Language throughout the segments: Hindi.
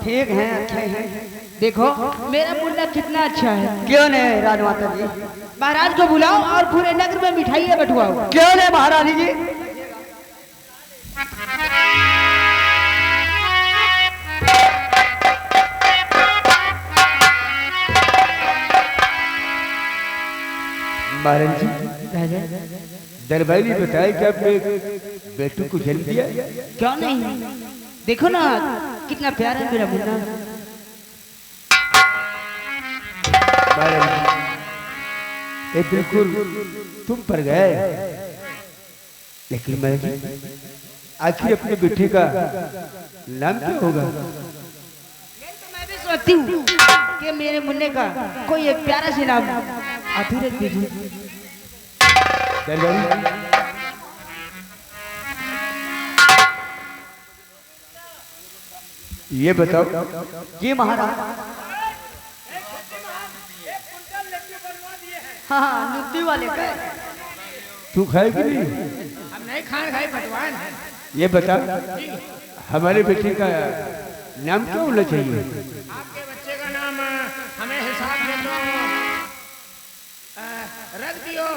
ठीक है, अच्छे हैं। देखो मेरा मुन्ना कितना अच्छा है। क्यों नहीं राजमाता जी? महाराज को बुलाओ और पूरे नगर में मिठाइयाँ बंटवाओ। क्यों नहीं महारानी जी? महाराज जी, दरबारी ने बताया कि आपने बेटू को जन्म दिया। क्यों नहीं, देखो ना कितना प्यारा है मेरा मुन्ना। महाराज जी, ये बिल्कुल तुम पर गए, लेकिन महाराज जी आखिर अपने बेटे का नाम क्या होगा? मैं भी सोचती हूँ कि मेरे मुन्ने का कोई एक प्यारा से नाम अधूरे दीजिए। ये बताओ। जी महाराज। हाँ हाँ, नुक्ति वाले का। तू खाएगी नहीं? हम नहीं खाए पटवान। ये बता, हमारे बेटे का नाम क्या होना चाहिए? आपके बच्चे का नाम हमें हिसाब से तो रख दियो।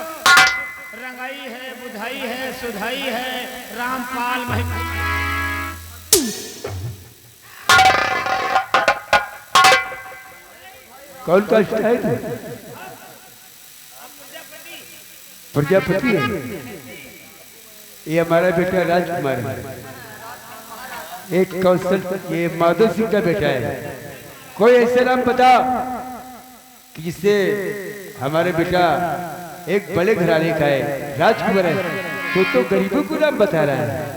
रंगाई है, बुधाई है, सुधाई है, रामपाल कौन का स्टाइल है? प्रजापति है। ये हमारा बेटा राजकुमार है। एक कौशल, ये माधव सिंह का बेटा है। कोई ऐसे नाम बता कि जिससे हमारे बेटा एक बड़े घराने का है, राजकुमार है। तो गरीबों को नाम बता रहा है।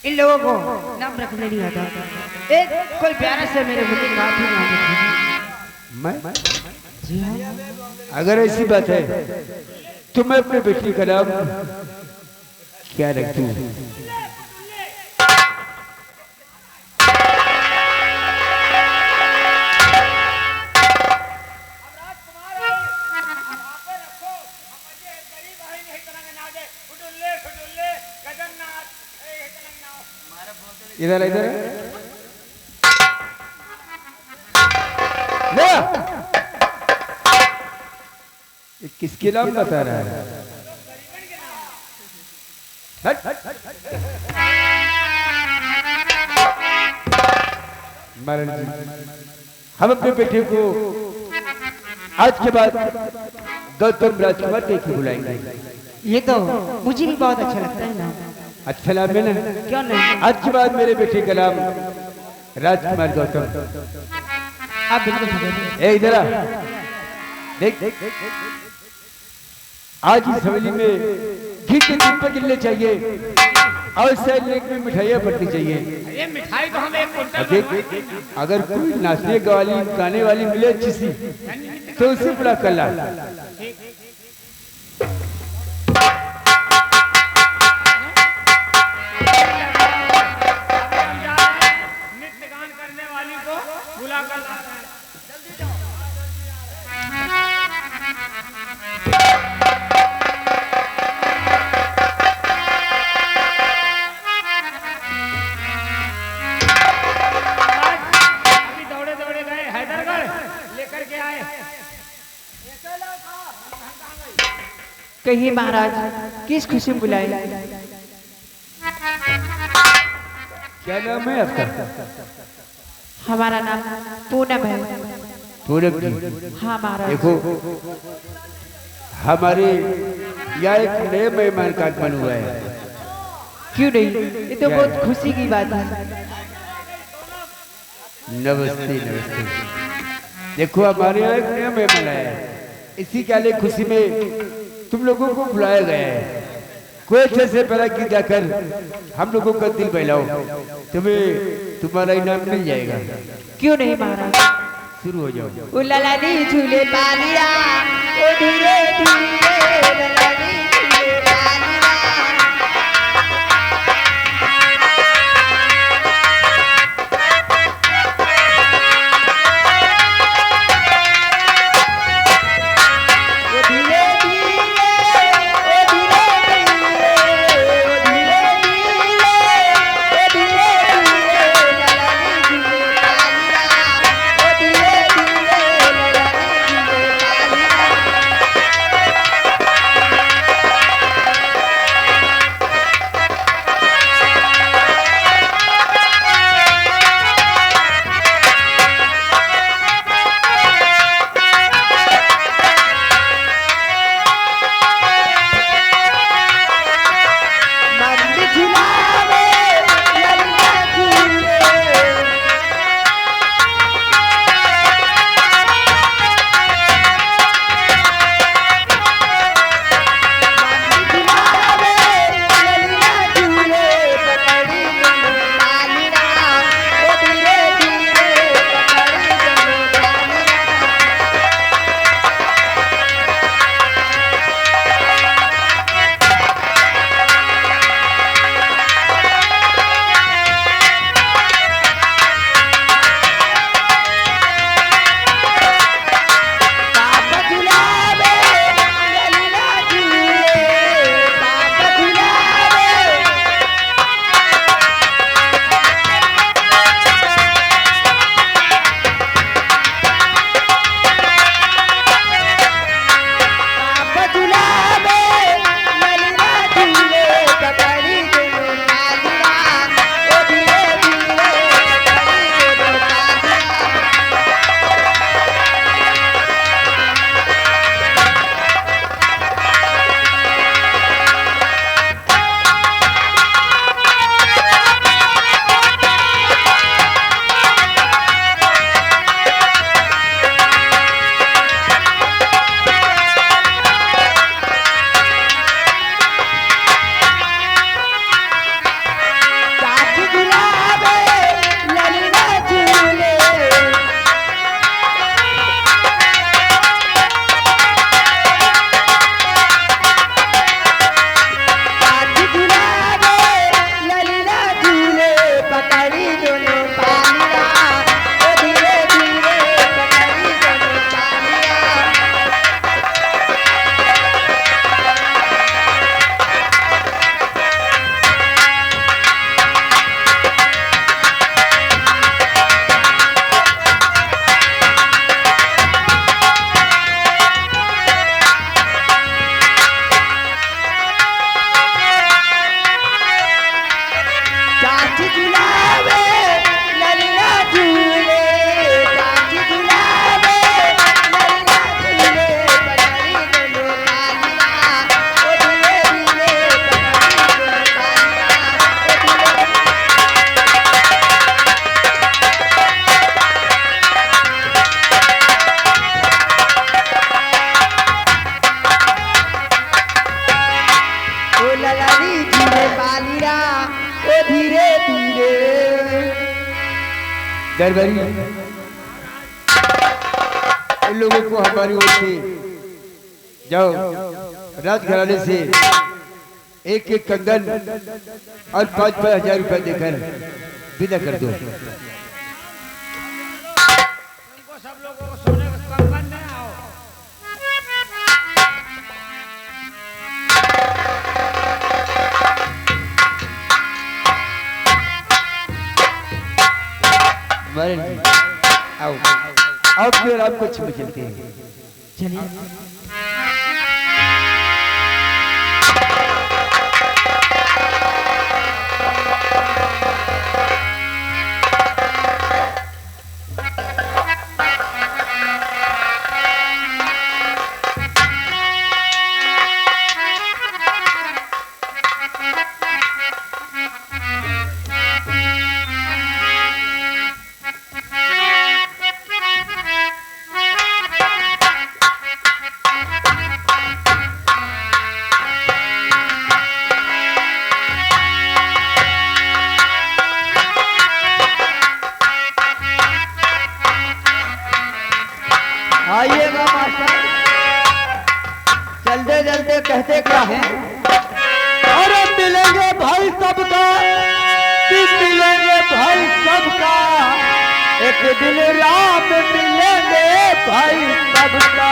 इन लोगों को नाम रखने नहीं आता। एक कोई प्यारा से मेरे मुन्ने का भी नाम रखिए। मैं? जी हाँ। अगर ऐसी बात है तो मैं अपने बेटी का नाम क्या रख दूं? इधर इधर किसके नाम बता रहा है? हट। महाराज जी, हम अपने बेटे को आज के बाद गौतम राजकुमार कह के बुलाएंगे। ये तो मुझे भी बहुत अच्छा लगता है ना। अच्छा नाम है ना? क्यों नहीं? आज के बाद मेरे बेटे का नाम राजकुमार गौतम। आप बिल्कुल ए इधर आ, देख आज इस हवेली में घी के दीपक गिरने चाहिए और सैल लेक में मिठाइयाँ पड़नी चाहिए। ये मिठाई तो हम एक कुंटल देख, अगर कोई नाचने वाली गाने वाली मिले अच्छी सी तो उसे बुला कर ला। नृत्य गान करने वाली को बुला कर लाता है। जल्दी जाओ। अभी दौड़े दौड़े गए हैदरगढ़, लेकर के आए। कहिए महाराज, किस खुशी में बुलाए? क्या नाम है आपका? हमारा नाम पूनम है। पूनम जी। हाँ महाराज। देखो, हमारे यहाँ एक नए मेहमान का आगमन हुआ है। क्यों नहीं, ये तो बहुत खुशी की बात है। नमस्ते नमस्ते। देखो, हमारे यहाँ एक नया मेहमान आया है। इसी के खुशी में तुम लोगों को बुलाया गया है। कोई अच्छे से पहला गीत गाकर हम लोगों का दिल बहलाओ, तुम्हें तुम्हारा इनाम मिल जाएगा। क्यों नहीं महाराज? शुरू हो जाओ। उलाला नी झूले पालिया, ओ धीरे धीरे उलाला नी झूले पालिया। दरबारी इन लोगों को हमारी ओर से जाओ राजघराने से एक एक कंगन और 5-5 हजार रुपए देकर विदा कर दो। तुमको सब लोगों को सोने का कंगन नहीं आओ। आओ आओ फिर आपको छुप चलते हैं। चलिए आइएगा मास्टर, चलते चलते कहते क्या है? अरे मिलेंगे भाई सबका, मिलेंगे भाई सबका, एक दिन रात मिलेंगे भाई सबका।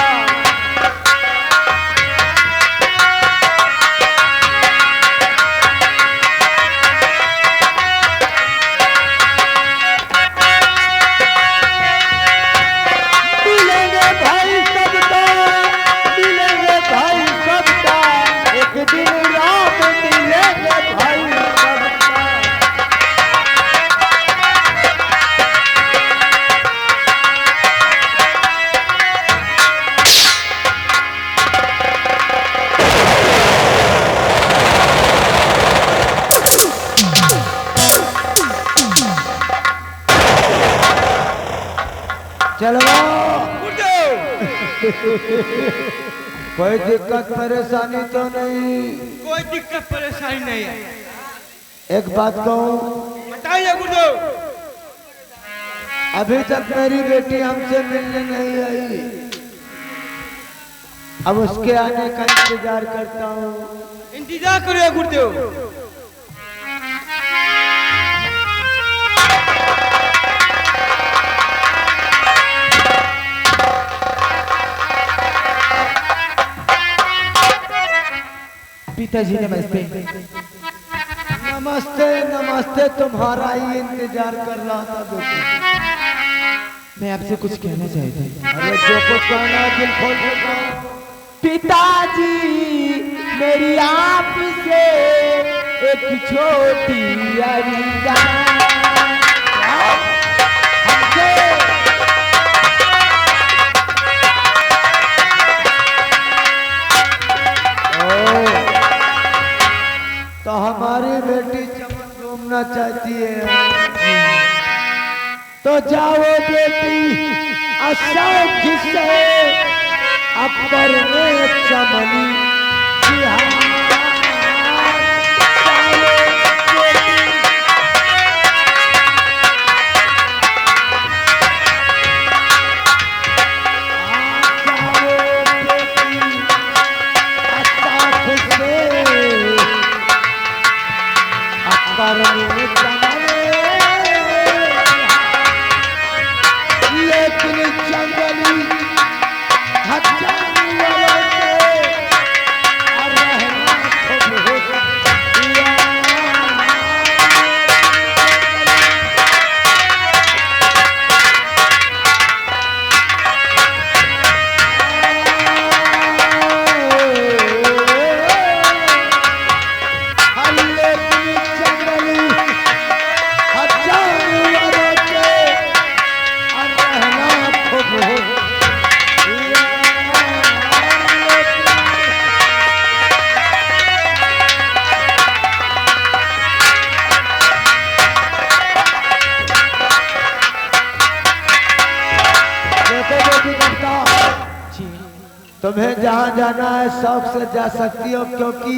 चलो कोई दिक्कत परेशानी तो नहीं? कोई दिक्कत परेशानी नहीं है। एक बात कहूँ, बताइए गुरुदेव। अभी तक मेरी बेटी हमसे मिलने नहीं आई, अब उसके आने का इंतजार करता हूँ। इंतजार करिए गुरुदेव। पिताजी नमस्ते। नमस्ते नमस्ते, तुम्हारा ही इंतजार कर रहा था बेटी। मैं आपसे कुछ कहना चाहती हूँ। अरे जो कुछ कहना है दिल खोल के कहो। पिताजी मेरी आपसे एक छोटी अरमान हमसे तो हमारी बेटी चमन घूमना चाहती है, तो जाओ बेटी अशोक से अपर में चमनी बिहार। लेकिन जंगली हजारों तुम्हें जहाँ जाना है शौक से जा सकती हो, क्योंकि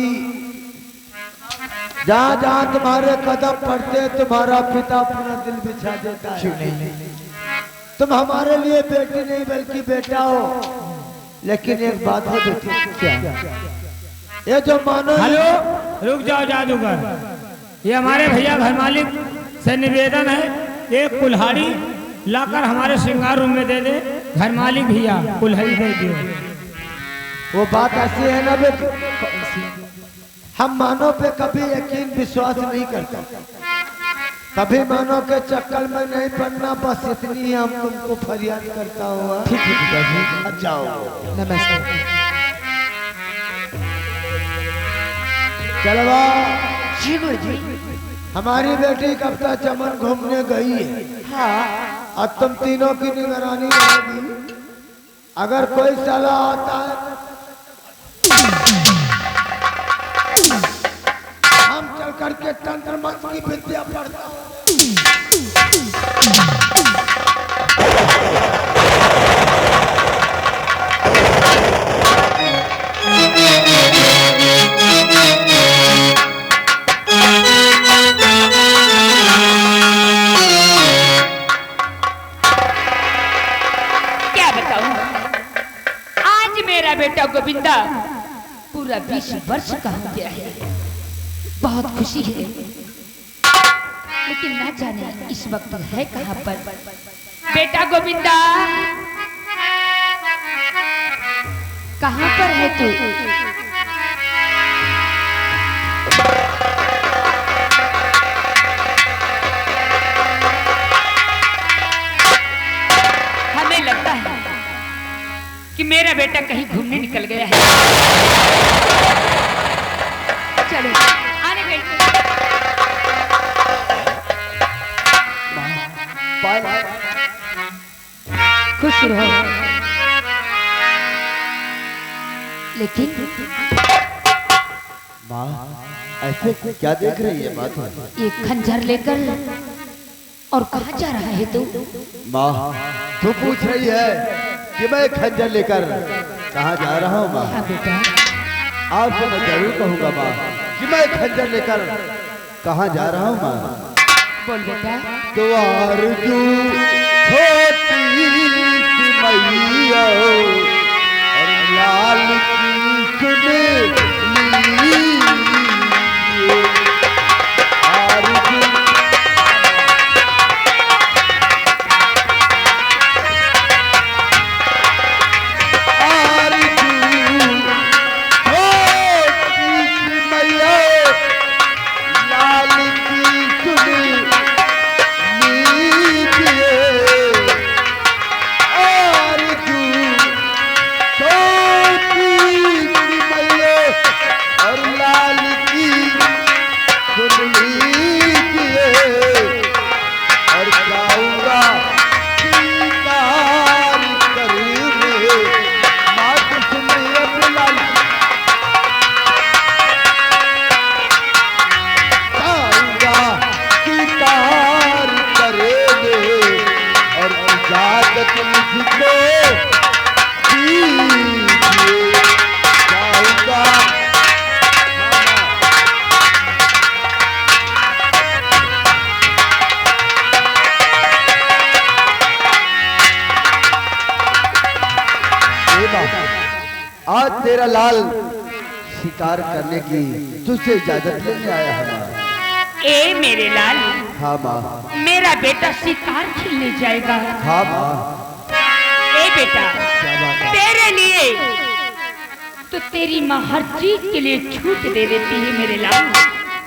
जहाँ जहाँ तुम्हारे कदम पड़ते तुम्हारा पिता अपना दिल बिछा देता है। क्यों नहीं? तुम हमारे लिए बेटी नहीं बल्कि बेटा हो। लेकिन एक बात है बेटी, क्या? ये जो मानो हेलो, रुक जाओ जादूगर। ये हमारे भैया घर मालिक से निवेदन है, एक कुल्हाड़ी लाकर हमारे श्रृंगार रूम में दे दे। घर मालिक भैया कुल्हाड़ी दे दियो। वो बात ऐसी है ना बेटी, हम मानो पे कभी यकीन विश्वास नहीं करते, कभी मानो के चक्कर में नहीं पड़ना। बस इतनी ही हम तुमको फरियाद करता हुआ। ठीक है पिताजी। जाओ। नमस्कार। चलवा जी गुरुजी। हमारी बेटी कब तक चमन घूमने गई है। हाँ अब तुम तीनों की निगरानी रहेगी। अगर कोई सलाह आता है हम चल करके तंत्र मंत्र की विद्या पढ़ता हूँ। क्या बताऊं, आज मेरा बेटा गोविंदा पूरा 20 वर्ष का हो गया है। बहुत खुशी है, लेकिन ना जाने इस वक्त है कहाँ पर। बेटा गोविंदा, कहाँ पर है तू? हमें लगता है कि मेरा बेटा कहीं घूमने निकल गया है। चलो आने बेटे। खुश रहो, लेकिन माँ ऐसे क्या देख रही है माँ? ये खंजर लेकर और कहाँ जा रहा है तू? माँ तू पूछ रही है कि मैं खंजर लेकर कहाँ जा रहा हूँ? माँ हाँ बेटा, आज तो मैं जरूर कहूँगा माँ कि मैं खंजर लेकर कहाँ जा रहा हूँ। माँ बोल बेटा। तो आरज़ू छोटी सी मैया और लाल की सुन लीजिए। आरज़ू आज तेरा लाल शिकार करने की तुझसे इजाजत लेने आया है। ए मेरे लाल, हाँ माँ। मेरा बेटा शिकार खेलने जाएगा। हाँ माँ। ए बेटा, तेरे लिए तो तेरी माँ हर चीज के लिए छूट दे देती है मेरे लाल।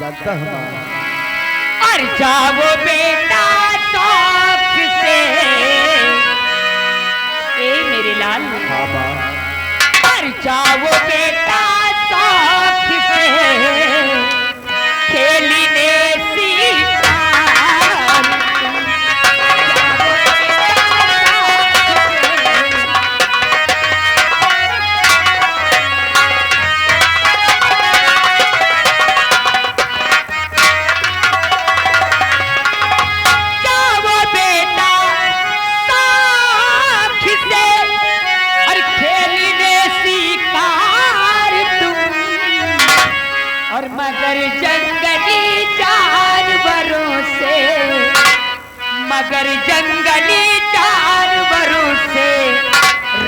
जानता हूँ माँ। और जाओ बेटा शौक से। ए मेरे लाल, हाँ माँ। और जाओ बेटा शौक से खेलने मगर जंगली मगर जंगली जानवरों से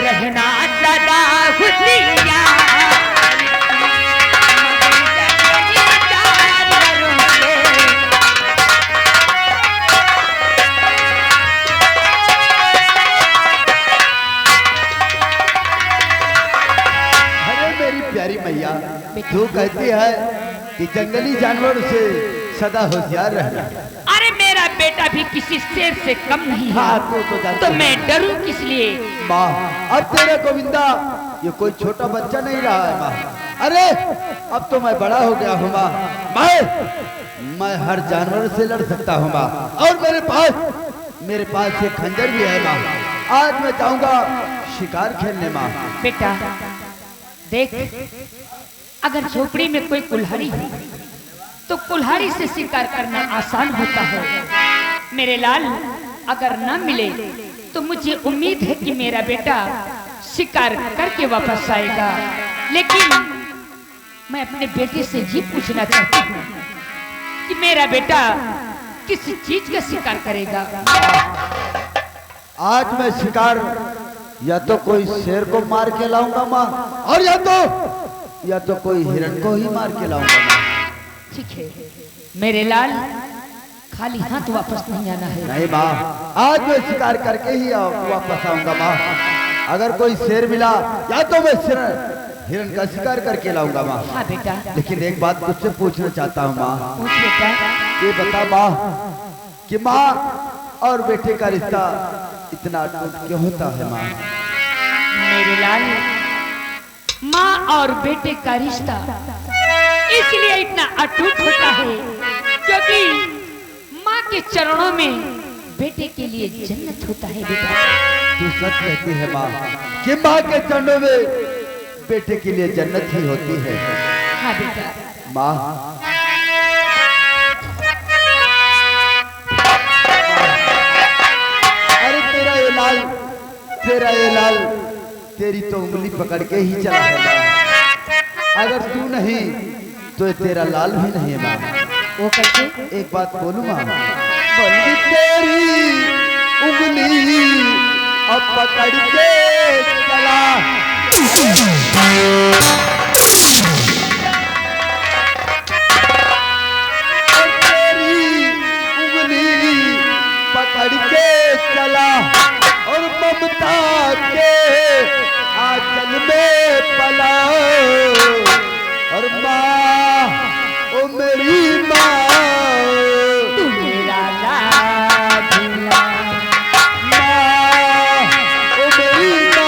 रहना सदा होशियार। प्यारी मैया, तू कहती है कि जंगली जानवर से सदा होशियार रहना। अरे मेरा बेटा भी किसी शेर से कम नहीं है। हाँ, तो मैं डरूं किस लिए? माँ, अब तेरा गोविंदा ये कोई छोटा बच्चा नहीं रहा है माँ। अरे अब तो मैं बड़ा हो गया हूँ माँ। मैं हर जानवर से लड़ सकता हूँ माँ, और मेरे पास एक खंजर भी है माँ। आज मैं जाऊंगा शिकार खेलने माँ। बेटा देख, अगर झोपड़ी में कोई कुल्हाड़ी है तो कुल्हाड़ी से शिकार करना आसान होता है। मेरे लाल, अगर ना मिले तो मुझे उम्मीद है कि मेरा बेटा शिकार करके वापस आएगा। लेकिन मैं अपने बेटे से ये पूछना चाहती हूँ कि मेरा बेटा किस चीज का शिकार करेगा? आज मैं शिकार या तो कोई शेर को मार के लाऊंगा माँ, और या तो कोई हिरण को ही मार के लाऊंगा माँ। ठीक है मेरे लाल, खाली हाथ वापस नहीं आना है। नहीं माँ, आज मैं शिकार करके ही वापस आऊंगा माँ। अगर कोई शेर मिला या तो मैं हिरण का शिकार करके लाऊंगा माँ। हाँ बेटा। लेकिन एक बात तुझसे पूछना चाहता हूँ माँ। पूछ बेटा। ये बता माँ कि माँ और बेटे का रिश्ता इतना अटूट क्यों होता है माँ? मेरे लाल, माँ और बेटे का रिश्ता इसलिए इतना अटूट होता है क्योंकि माँ के चरणों में बेटे के लिए जन्नत होता है। बेटा तू सच कहती है माँ कि माँ के चरणों में बेटे के लिए जन्नत ही होती है। हाँ बेटा। माँ, अरे तेरा ये लाल तेरी तो उंगली पकड़ के ही चला है माँ। अगर तू नहीं तो तेरा लाल भी नहीं है माँ। वो कैसे? एक बात बोलूं माँ, तेरी उंगली अब पकड़ के चला, तेरी उंगली पकड़ के चला और ममता के आंचल में पला। और माँ, ओ मेरी माँ, तू मेरा लाडला माँ, ओ मेरी माँ,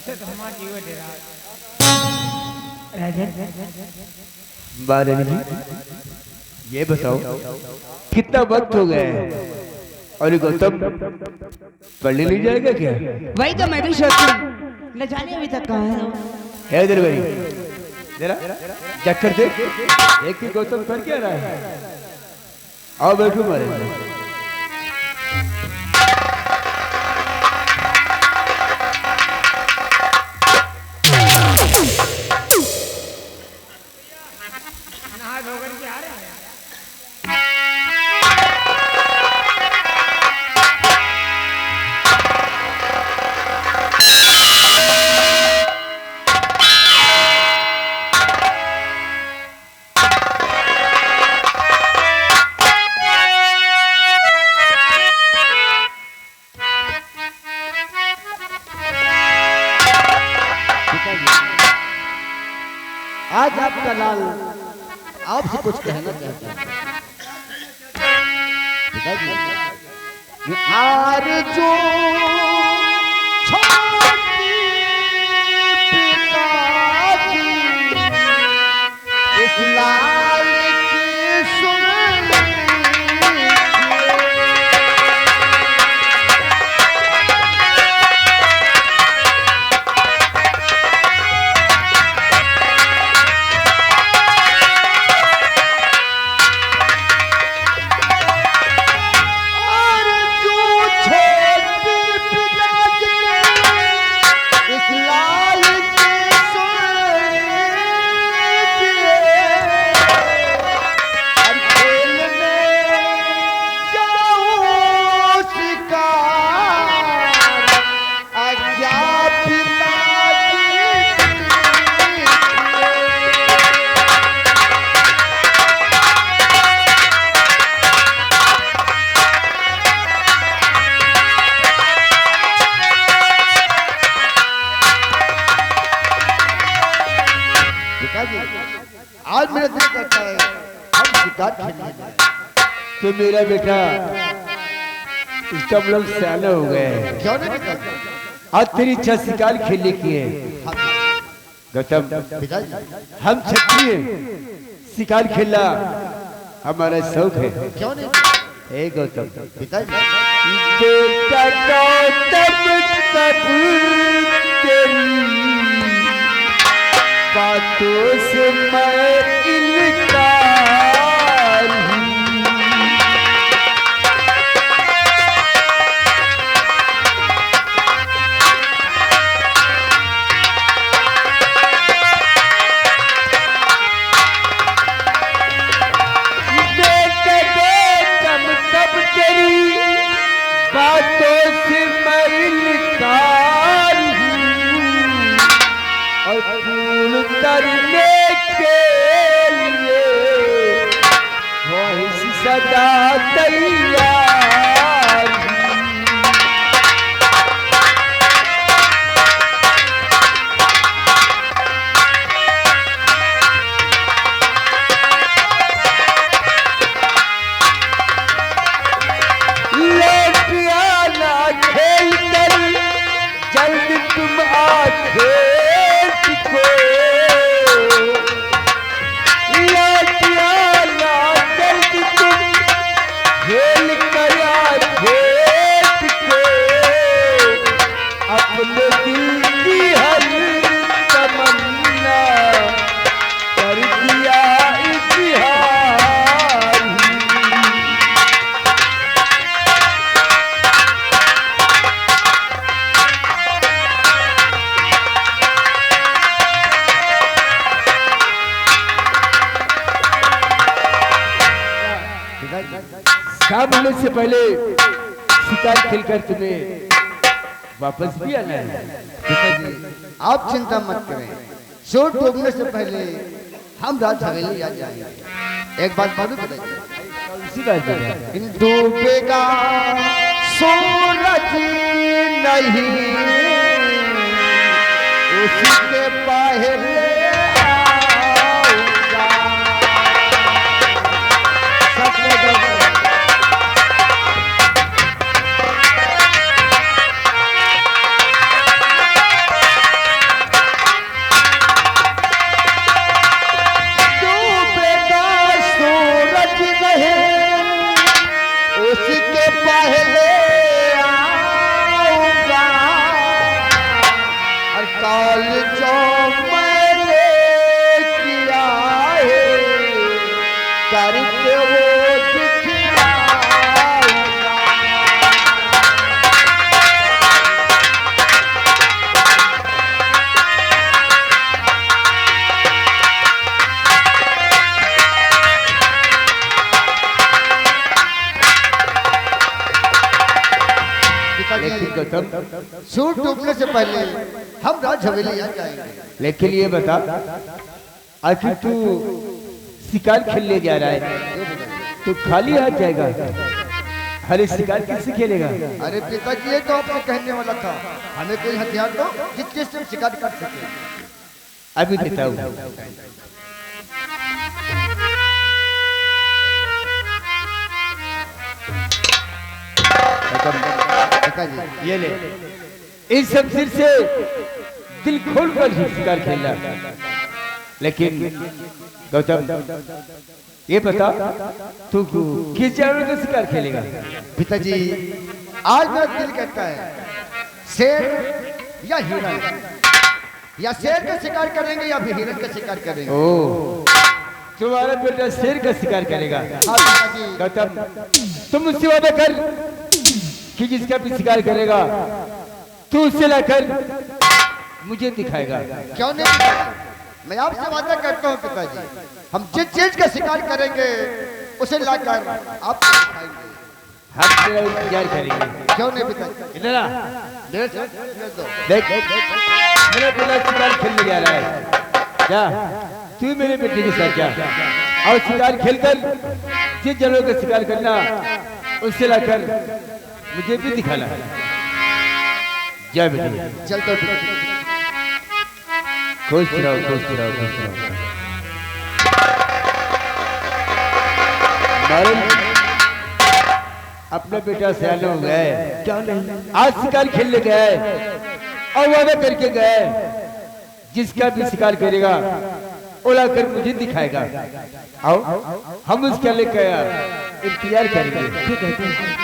तुमसे तो हमारा जीव डेरा राजन। बारे जी ये बताओ कितना वक्त हो गया है और गौतम पढ़ने नहीं जाएगा क्या? वही तो मैं भी सोचूं, न जाने अभी तक कहाँ है। है इधर भाई जरा चक्कर देख एक ही गौतम कर क्या रहा है। आओ बैठो मारे नहा धोकर के आ रहे हैं। आज आपका लाल आपसे कुछ कहना चाहता है। पिताजी आरज़ू छोटी पिताजी इस लाल की सुन आज मेरा दिल करता है हम शिकार खेलने जाएं। तो मेरा बेटा सब लोग सियाने हो गए हैं। क्यों नहीं पिताजी? आज तेरी इच्छा शिकार खेलने की है गौतम। पिताजी हम क्षत्रिय शिकार खेलना हमारा शौक है। क्यों नहीं? हे गौतम पिताजी बेटा गौतम तब तेरी बातों से मैं इनकार हूँ। बेटा गौतम तब तेरी बातों से मैं इनकार हूँ और फूल तरने के लिए वही सदा तैयार हूँ। लौट आना खेल कर जल्द तुम आखे को लौट आना जल्द तुम खेल कर खेत को अपने दिल की हर तमन्ना कर दिया इतिहास। शाम होने से पहले शिकार खेलकर तुम्हें वापस भी आना है। पिताजी आप चिंता मत करें, सूरज डूबने से पहले हम रात हवेली आ जाएंगे। एक बात मालूम पिताजी, इसी बात में डूबेगा सूरज नहीं उसके पहले आऊंगा। सच में डूबेगा। लेकिन गौतम, सूट टूटने से पहले हम राज हवेली आ जाएंगे। लेकिन ये बता, आखिर तू शिकार खेलने जा रहा है तो खाली हाथ जाएगा? अरे शिकार कैसे खेलेगा? अरे पिताजी, ये तो आपको कहने वाला था, हमें कोई हथियार दो जिससे हम शिकार कर सके। अभी देता हूँ। पिताजी ये ले, इस शमशीर से दिल खोल कर ही शिकार खेलना। लेकिन गौतम, ये बता, तू किस जानवर का शिकार खेलेगा? पिताजी, आज मेरा दिल कहता है शेर या हिरन, या शेर का शिकार करेंगे या फिर हिरन का शिकार करेंगे। ओ, तुम्हारा बेटा शेर का शिकार करेगा? हाँ पिताजी। गौतम, तुम मुझसे वादा कर कि जिसका भी शिकार करेगा तू उससे लाकर मुझे दिखाएगा। क्यों नहीं पिताजी? मैं आपसे वादा करता हूँ पिताजी, हम जिस चीज का शिकार करेंगे उसे लाकर आपको दिखाएंगे। हम तेरा इंतजार करेंगे। क्यों नहीं पिताजी? इधर आ, डेढ़ सौ डेढ़ दो। देख, मेरा बेटा शिकार खेलने जा रहा है। क्या तू मेरे बेटे के साथ जा और शिकार खेलकर जिस जानवर का शिकार करना उससे लाकर मुझे भी दिखाना। जय बेटे। चलते पिताजी। खुश रहो, खुश रहो, खुश रहो। अपना बेटा सयाना हो गया है, क्यों नहीं? आज शिकार खेलने गया है और वादा करके गया है जिसका भी शिकार करेगा वो लाकर मुझे दिखाएगा। आओ हम उसके लेकर इंतजार करेंगे। ठीक है, ठीक है।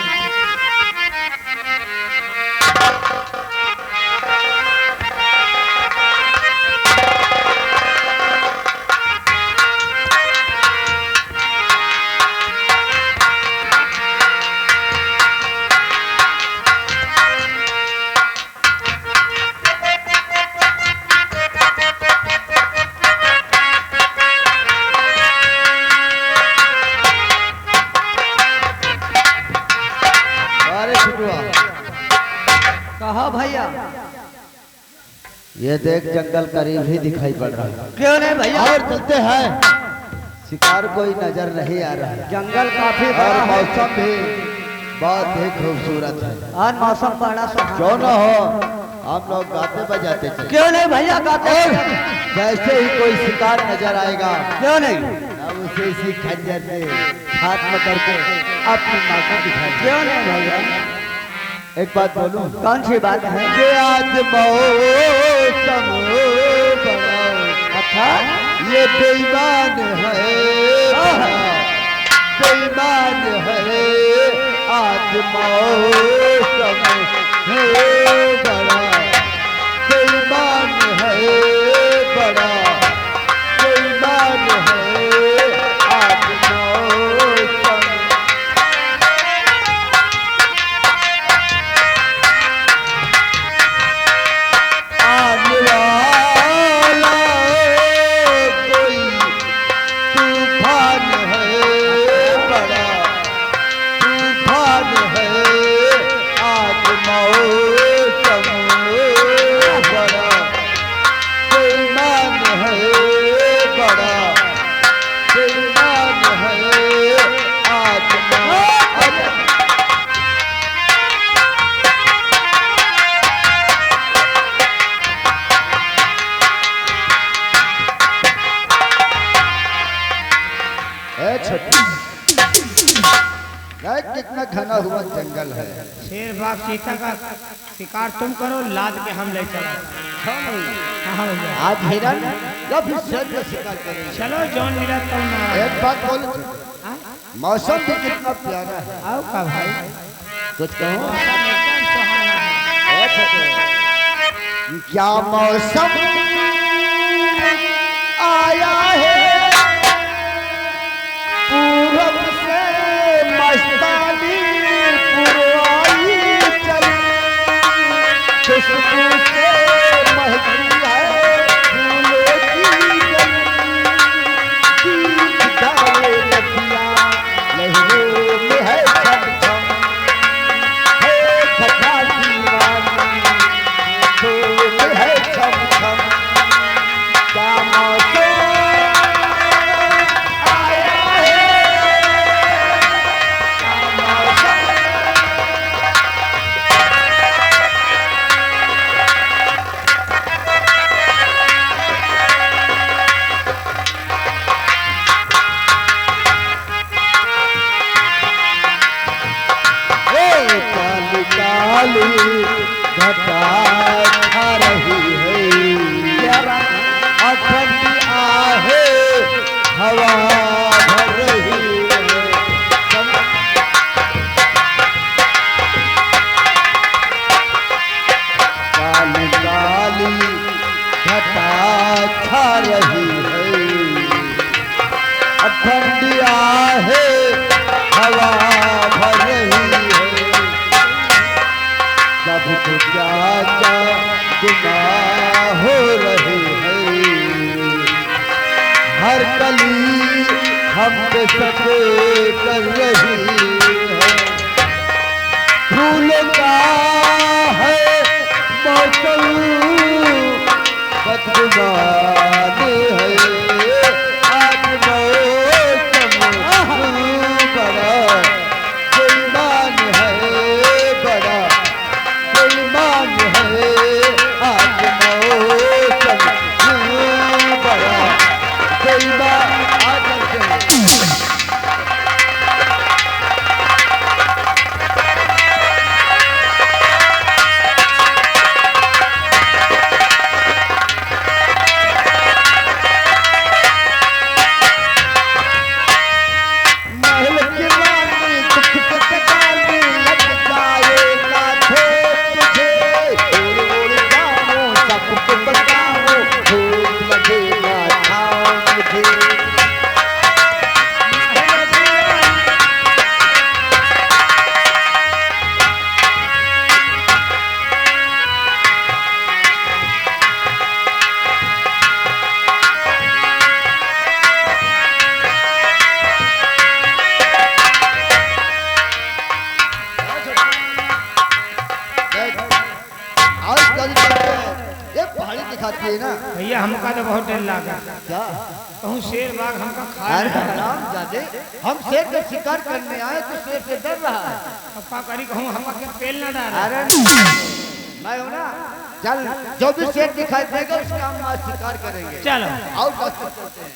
कहा भैया? ये देख, जंगल करीब ही दिखाई पड़ रहा है। क्यों नहीं भैया? और चलते हैं, शिकार कोई नजर नहीं आ रहा है। जंगल काफी और बड़ा है। मौसम भी बहुत ही खूबसूरत है। आज मौसम बड़ा सुहाना। क्यों ना हो, हम लोग गाते बजाते चले। क्यों नहीं भैया? गाते और जैसे ही कोई शिकार नजर आएगा, क्यों नहीं? हम उसे इसी खंजर से हाथ में करके अपनी माँ को दिखाएंगे। क्यों नहीं भैया? एक बात बोलूं? कौन सी बात है? कि आज मौसम बड़ा अच्छा, ये बेईमान है, बेईमान है। आज मौसम है बड़ा बेईमान है, बड़ा बेईमान है। आज मौसम आने वाला कोई तूफान है, बड़ा तूफान है। आज मौसम बड़ा बेईमान है, बड़ा बेईमान है। आज मौसम कितना घना हुआ जंगल है। शेर बाघ चीता का शिकार तुम करो, लाद के हम ले चलो। हाँ भैया, आज हिरन या फिर शेर का शिकार करेंगे। चलो जौन मिला तुम ना। एक बात बोलो, मौसम भी कितना प्यारा है। आओ का भाई, कुछ कहो। एकदम सुहाना है। क्या मौसम आया है, पूरब से मस्तानी पुरवाई चली, खुशबू से महकी है फूलों की गली, गीत गाए नदियाँ लहरों में है छम छम, है खटाटी काली घटा छा रही है, और ठंडी आहे हवा भर रही है। काली काली घटा छा रही है, और ठंडी आहे हवा भर रही है। जब तो क्या क्या गुनाह हो रहे हैं, हर कली हम पे शक कर रही है। फूल का है मौसम बदगुमान है, आज मौसम बड़ा बेईमान है, बड़ा बेईमान है, आज मौसम बड़ा बेईमान। दिखाती है ना भैया, हमका तो बहुत डर लगा। क्या? कहूँ शेर बाघ हमका खा अरे लेगा। हराम जादे, हम शेर का शिकार करने आए तो शेर से डर रहा है। पप्पा करी कहूँ हमका के पेल ना डाल। अरे मैं हूँ ना, चल जो भी शेर दिखाई देगा उसका हम आज शिकार करेंगे। चलो आओ रास्ते चलते हैं।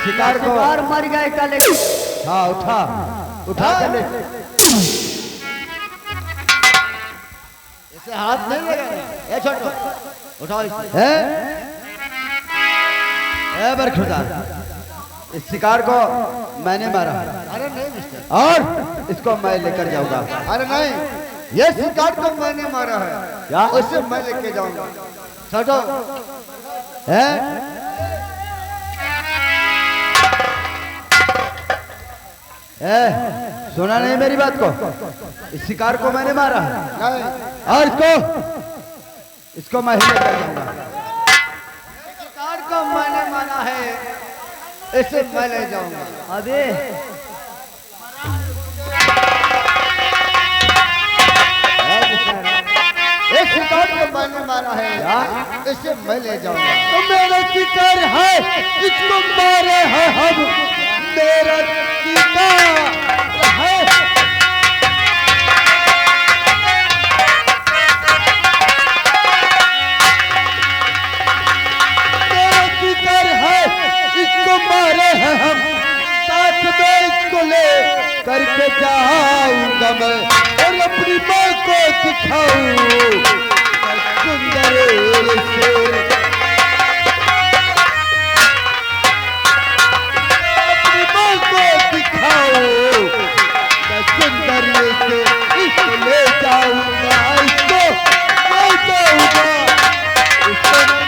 शिकार को शिकार मर गए कल। हाँ उठा उठा कर ले, इसे हाथ नहीं लगा। ए छोटो उठाओ इसे। ए बरखुरदार, इस शिकार को मैंने मारा। अरे नहीं मिस्टर, और इसको मैं लेकर जाऊंगा। अरे नहीं, ये शिकार को मैंने मारा है, क्या उसे मैं लेके जाऊंगा। छोटो है सुना नहीं मेरी बात को? इस शिकार को मैंने मारा है और इसको मैं ही लेकर जाऊंगा। शिकार को मैंने मारा है, इसे मैं ले जाऊंगा। अबे मैंने मारा है इसे मैं ले जाऊंगा। तो मेरा शिकार है, इसको मारे हैं हम। मेरा शिकार है। मेरा शिकार है, इसको मारे हैं हम। साथ में इसको ले करके जाऊंगा मैं और अपनी माँ को दिखाऊं सुंदर से। अपनी माँ को दिखाओ सुंदर से, इसको ले जाऊंगा, इसको ले जाऊंगा, इसको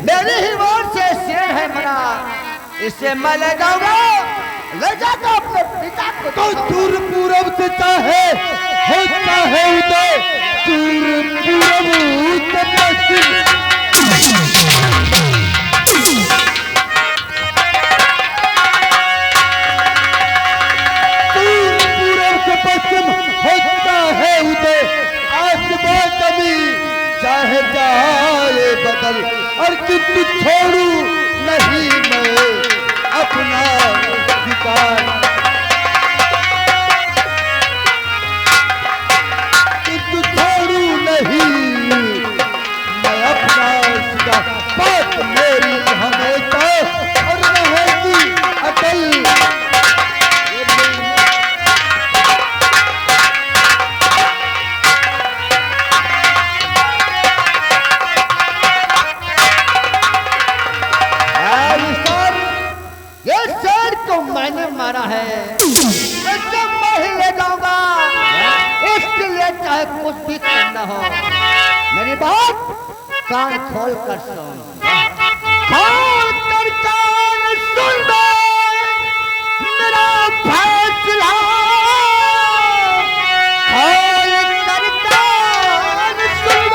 मेरी ही वार से शेर है मरा, इसे मैं ले जाऊंगा, ले जाकर अपने पिता को। तो दूर पूरब से चाहे हो चाहे उदय, दूर पूरब से पश्चिम, दूर पूरब से पश्चिम हो चाहे उदय, आसमां कभी चाहे जाए बदल, और किंतु छोड़ू नहीं मैं अपना शिकार। किंतु छोड़ू नहीं मैं अपना शिकार। बात मेरी हमेशा और रहेगी अटल। मैंने मारा है इससे मैं ही ले जाऊंगा, इसके लिए चाहे कुछ भी करना हो। मेरी बात कान खोल कर सुन, खोल कर कान सुन मेरा फैसला, खोल कर कान सुन।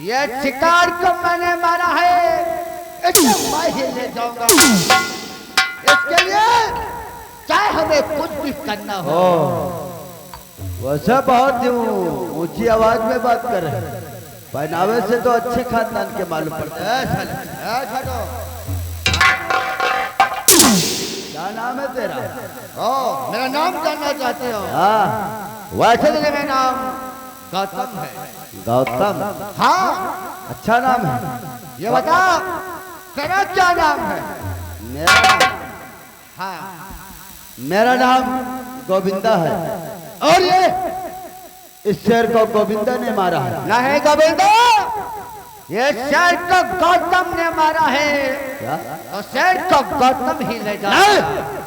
ये शिकार को मैंने मारा है, इसे मैं ही ले जाऊंगा। इसके लिए चाहे हमें कुछ भी करना हो। वैसा बहुत ऊंची आवाज में बात कर रहे हैं, पहनावे से तो अच्छे खानदान के मालूम पड़ते हैं। क्या नाम है तेरा? मेरा नाम जानना चाहते हो? हाँ, वैसे तो मेरा नाम गौतम है। गौतम? हाँ। अच्छा नाम है। ये बता तेरा क्या नाम है? मेरा नाम? हाँ, मेरा नाम गोविंदा है। और ये इस शेर को गोविंदा ने मारा है। नहीं गोविंदा, ये शेर को गौतम ने मारा है। क्या? तो शेर को गौतम ही ले जा।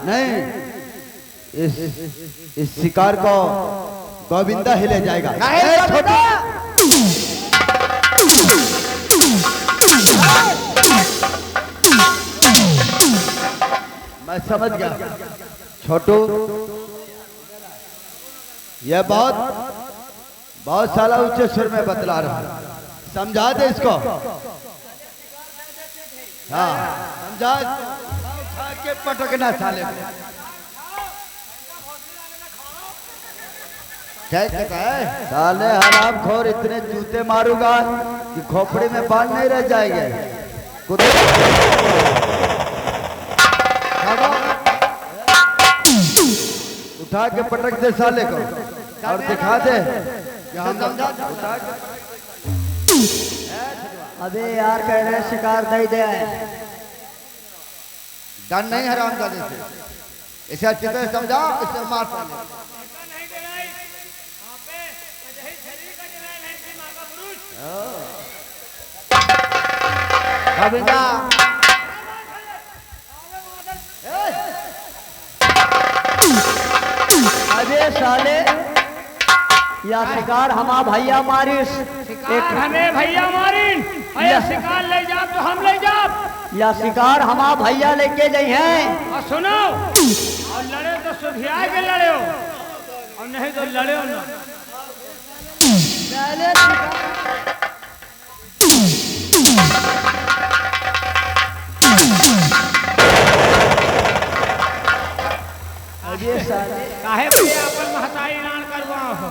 नहीं, इस शिकार को गोविंदा हिले जाएगा। नहीं ए, गोविंदा! मैं समझ गया छोटू, यह बहुत साला ऊंचे सुर में बतला रहा है, समझा दे इसको। हाँ समझा, उठा के पटकना साले को। साले हराम खोर, इतने जूते मारूंगा कि खोपड़ी में बाल नहीं रह जाएंगे। उठा के पटक दे साले को और दिखा दे कि हम उठा के। अबे यार कह रहे शिकार नहीं दे। डर नहीं हराम जाने से, इसे अच्छी तरह समझा, इसे मार पाले। गोविंदा अबे साले, या शिकार हमा भैया मारिस, शिकार हमें भैया मारिन, अरे शिकार ले जा तो हम ले जा, या शिकार हमा भैया लेके जाई हैं। और सुनो, और लड़े तो सुधिया के लड़े हो, और नहीं तो लड़े हो ना। अबे साले काहे पे अपन महताई नान करवाओ हो।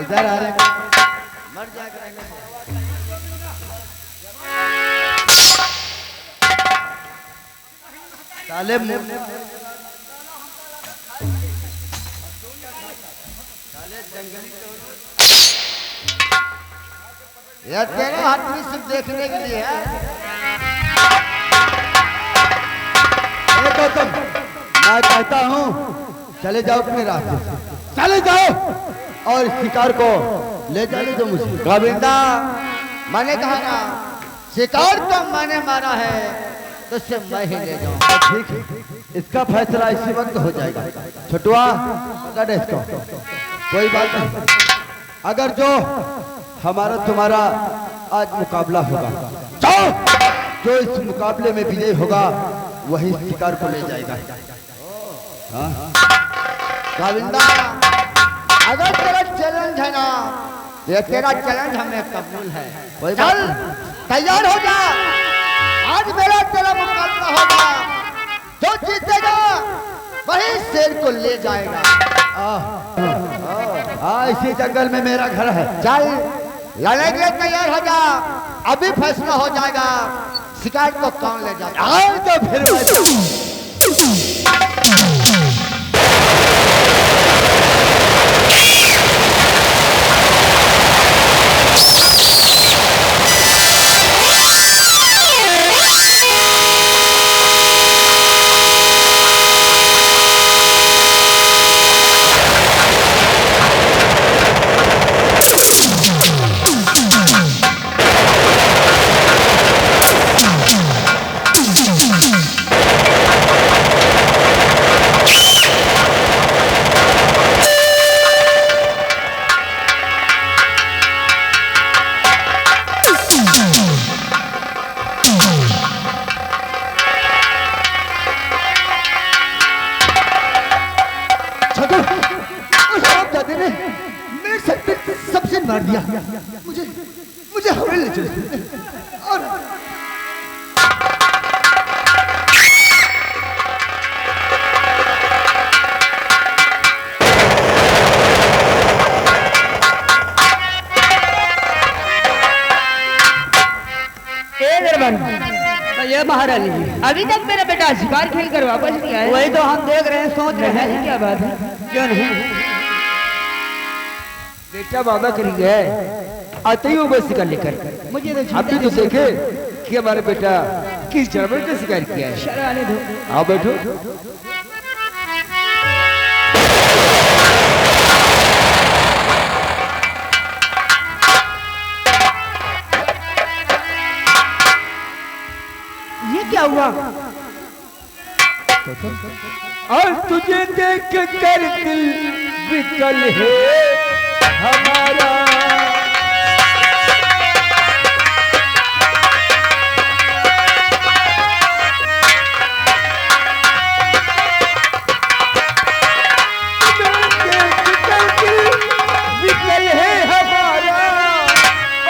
इधर आ रहे, मर जाएगा। साले यार तेरे हाथ में सिर्फ देखने के लिए है। गौतम, मैं कहता हूँ चले जाओ अपने रास्ते से, चले जाओ और शिकार को ले जाने दो मुझे। गोविंदा, मैंने कहा ना, शिकार तो मैंने मारा है तो इसे मैं ही ले जाऊँ। ठीक है, इसका फैसला इसी वक्त हो जाएगा। छोटुआ पकड़ इसको, कोई बात नहीं। अगर जो हमारा तुम्हारा आज मुकाबला होगा, जाओ, जो इस मुकाबले में विजयी होगा वही शिकार को ले जाएगा। हाँ गोविंदा, अगर तेरा चैलेंज है ना, ये तेरा चैलेंज हमें कबूल है। चल तैयार हो जा, आज मेरा तेरा मुकाबला होगा, जो जीतेगा वही शेर को ले जाएगा। इसी जंगल में मेरा घर है, चल लड़ने के लिए तैयार हो जा, अभी फैसला हो जाएगा शिकार को कौन ले जाएगा। आओ तो फिर सबसे मार दिया, मुझे हवेली ले चले और ये महारानी जी, अभी तक मेरा बेटा शिकार खेल कर वापस नहीं आया। वही तो हम देख रहे हैं, सोच रहे हैं क्या बात है। क्यों नहीं? बेटा वादा करी गया है, आते ही वो बस शिकार लेकर। मुझे तो आप भी तो देखे कि हमारा बेटा किस जानवर का शिकार किया है। शर्म आने दो। आओ बैठो। ये क्या हुआ? और तुझे देख कर दिल विकल है हमारा, विकल है हमारा,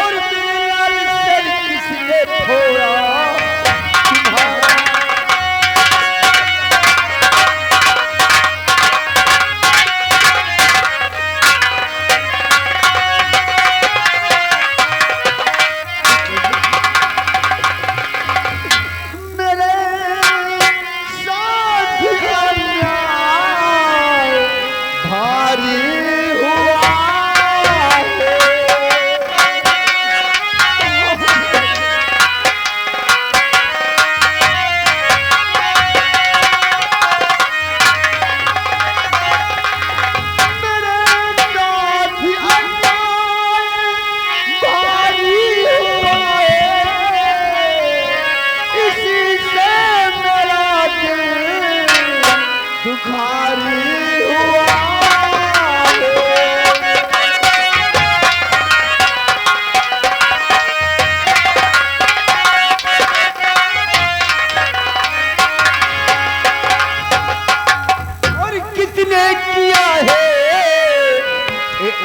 और मेरे लाल सर किसने फोड़ा तुम्हारा।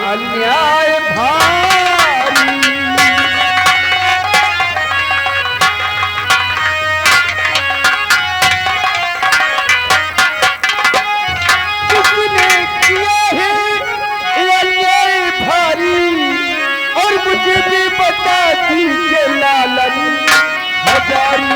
अन्याय भारी, किसने किया है अन्याय भारी, और मुझे भी बता दीजिए लालन हजारी।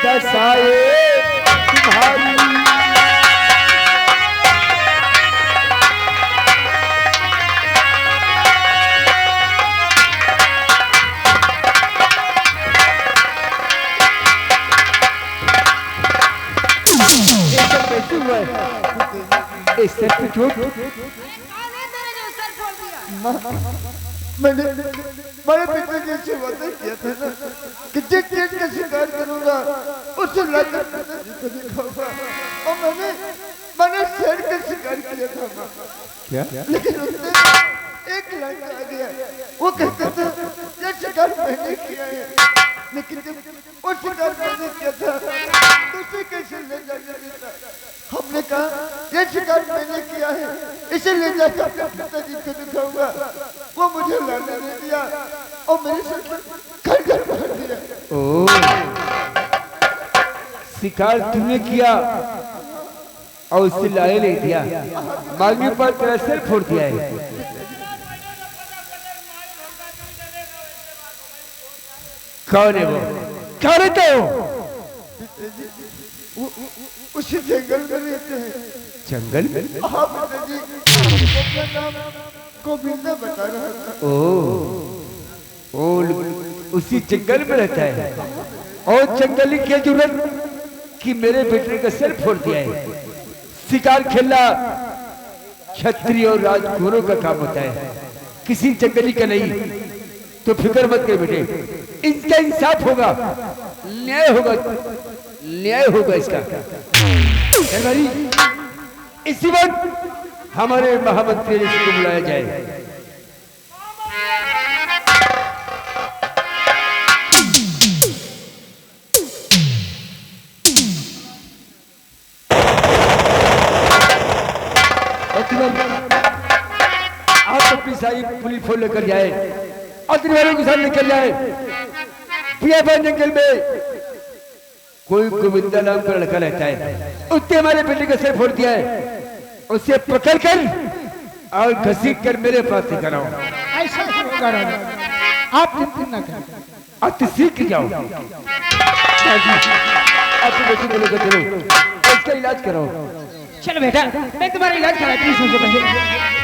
दसाए तुम्हारी, कैसे हुआ है? इस सर पे चोट? मैंने बड़े पिताजी से वादा किया था ना कि जिस चीज का शिकार करूंगा उसे लाकर पिताजी को दिखाऊंगा, और मैंने शेर का शिकार किया था ना। क्या? लेकिन उसने एक लड़का आ गया, वो कहता था ये शिकार मैंने किया है, लेकिन जब वो शिकार मैंने किया था तो उसे कैसे ले जाकर देता। हमने कहा ये शिकार मैंने किया है, इसे ले जाकर अपने पिताजी को दिखाऊंगा। वो मुझे लाने नहीं दिया और मेरे सर पर घर मार दिया। ओ, शिकार तूने किया और उससे लाए ले दिया, मांगने पर तेरा सिर फोड़ दिया है। कौन है वो? कौन रहते हो? उसी जंगल में रहते हैं। जंगल में? हाँ पिताजी, अपना नाम गोविंदा बता रहा था। ओ, उसी जंगल में रहता है, और जंगली की जरूरत कि मेरे बेटे का सिर फोड़ दिया है। शिकार खेलना क्षत्रिय और राजकुमारों का काम होता है, किसी जंगली का नहीं। तो फिक्र मत कर बेटे, इनका इंसाफ होगा, न्याय होगा, न्याय होगा इसका। इसी वक्त हमारे महामंत्री को बुलाया जाए। आप अपनी सारी पुलिस फोन लेकर जाए, अतिवारों के साथ निकल जाए। पियाबान जंगल में कोई गोविंदा नाम का लड़का रहता है, उसने हमारे बेटे का सिर फोड़ दिया है। उसे पकड़ कर और घसीट कर मेरे पास से कराओ। ऐसा होगा राजा, आप चिंता न करें। अब तो सीख जाओ। आप तो बोलो चलो इसका इलाज कराओ। चलो बेटा, मैं तुम्हारा इलाज कराती हूँ सबसे पहले।